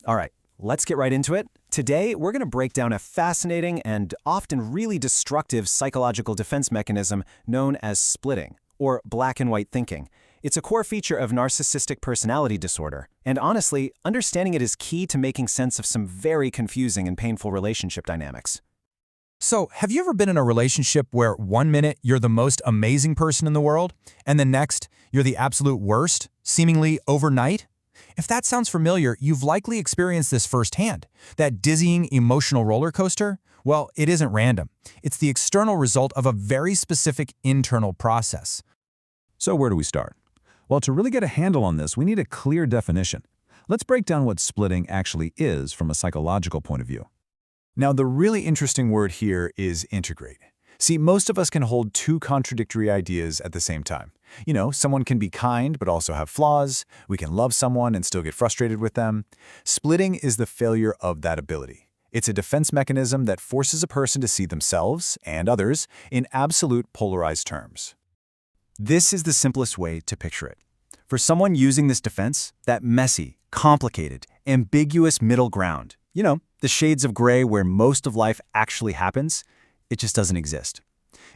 All right, let's get right into it. Today, we're going to break down a fascinating and often really destructive psychological defense mechanism known as splitting, or black and white thinking. It's a core feature of narcissistic personality disorder, and honestly, understanding it is key to making sense of some very confusing and painful relationship dynamics. So, have you ever been in a relationship where 1 minute you're the most amazing person in the world, and the next you're the absolute worst, seemingly overnight? If that sounds familiar, you've likely experienced this firsthand. That dizzying emotional roller coaster? Well, it isn't random. It's the external result of a very specific internal process. So where do we start? Well, to really get a handle on this, we need a clear definition. Let's break down what splitting actually is from a psychological point of view. Now, the really interesting word here is integrate. See, most of us can hold two contradictory ideas at the same time. You know, someone can be kind but also have flaws. We can love someone and still get frustrated with them. Splitting is the failure of that ability. It's a defense mechanism that forces a person to see themselves and others in absolute polarized terms. This is the simplest way to picture it. For someone using this defense, that messy, complicated, ambiguous middle ground, you know, the shades of gray where most of life actually happens, it just doesn't exist.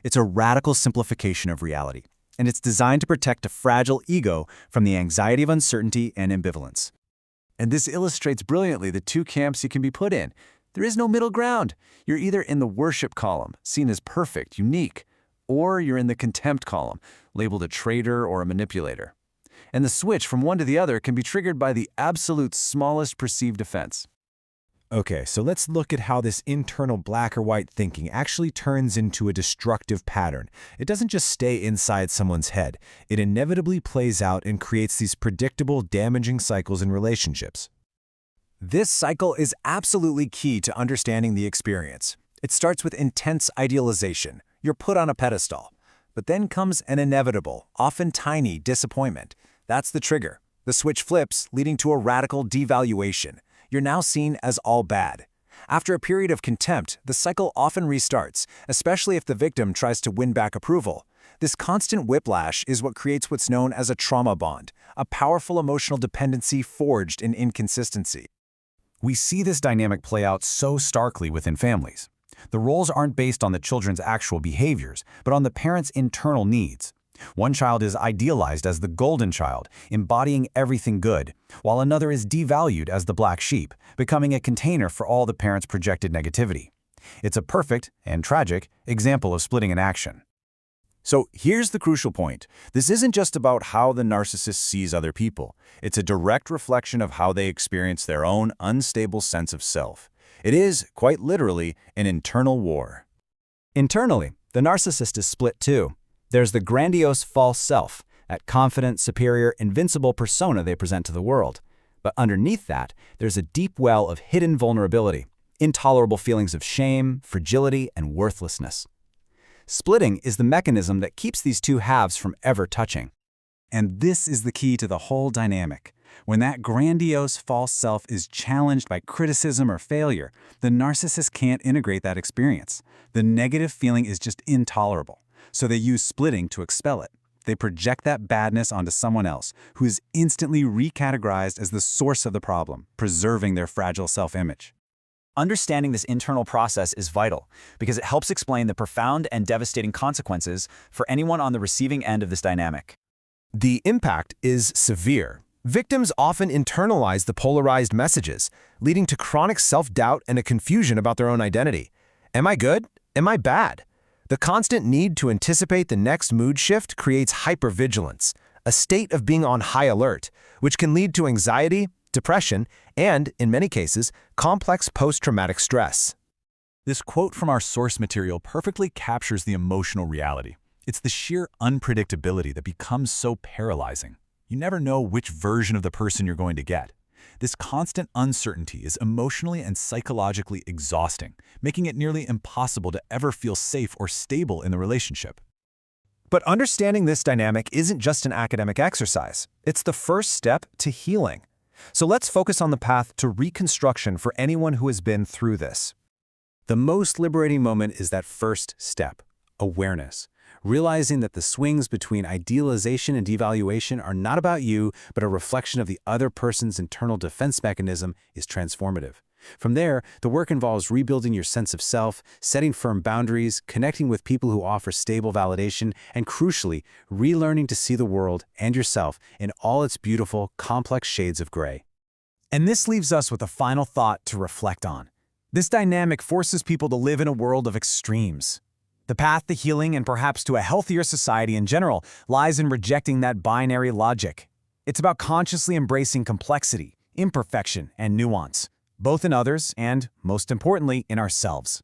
It's a radical simplification of reality, and it's designed to protect a fragile ego from the anxiety of uncertainty and ambivalence. And this illustrates brilliantly the two camps you can be put in. There is no middle ground. You're either in the worship column, seen as perfect, unique, or you're in the contempt column, labeled a traitor or a manipulator. And the switch from one to the other can be triggered by the absolute smallest perceived offense. Okay, so let's look at how this internal black or white thinking actually turns into a destructive pattern. It doesn't just stay inside someone's head. It inevitably plays out and creates these predictable, damaging cycles in relationships. This cycle is absolutely key to understanding the experience. It starts with intense idealization. You're put on a pedestal. But then comes an inevitable, often tiny, disappointment. That's the trigger. The switch flips, leading to a radical devaluation. You're now seen as all bad. After a period of contempt, the cycle often restarts, especially if the victim tries to win back approval. This constant whiplash is what creates what's known as a trauma bond, a powerful emotional dependency forged in inconsistency. We see this dynamic play out so starkly within families. The roles aren't based on the children's actual behaviors, but on the parents' internal needs. One child is idealized as the golden child, embodying everything good, while another is devalued as the black sheep, becoming a container for all the parents' projected negativity. It's a perfect, and tragic, example of splitting in action. So here's the crucial point. This isn't just about how the narcissist sees other people. It's a direct reflection of how they experience their own unstable sense of self. It is, quite literally, an internal war. Internally, the narcissist is split too. There's the grandiose false self, that confident, superior, invincible persona they present to the world. But underneath that, there's a deep well of hidden vulnerability, intolerable feelings of shame, fragility, and worthlessness. Splitting is the mechanism that keeps these two halves from ever touching. And this is the key to the whole dynamic. When that grandiose false self is challenged by criticism or failure, the narcissist can't integrate that experience. The negative feeling is just intolerable. So they use splitting to expel it. They project that badness onto someone else, who is instantly recategorized as the source of the problem, preserving their fragile self-image. Understanding this internal process is vital because it helps explain the profound and devastating consequences for anyone on the receiving end of this dynamic. The impact is severe. Victims often internalize the polarized messages, leading to chronic self-doubt and a confusion about their own identity. Am I good? Am I bad? The constant need to anticipate the next mood shift creates hypervigilance, a state of being on high alert, which can lead to anxiety, depression, and, in many cases, complex post-traumatic stress. This quote from our source material perfectly captures the emotional reality. It's the sheer unpredictability that becomes so paralyzing. You never know which version of the person you're going to get. This constant uncertainty is emotionally and psychologically exhausting, making it nearly impossible to ever feel safe or stable in the relationship. But understanding this dynamic isn't just an academic exercise. It's the first step to healing. So let's focus on the path to reconstruction for anyone who has been through this. The most liberating moment is that first step, awareness. Realizing that the swings between idealization and devaluation are not about you, but a reflection of the other person's internal defense mechanism is transformative. From there, the work involves rebuilding your sense of self, setting firm boundaries, connecting with people who offer stable validation, and crucially, relearning to see the world and yourself in all its beautiful, complex shades of gray. And this leaves us with a final thought to reflect on. This dynamic forces people to live in a world of extremes. The path to healing and perhaps to a healthier society in general lies in rejecting that binary logic. It's about consciously embracing complexity, imperfection, and nuance, both in others and, most importantly, in ourselves.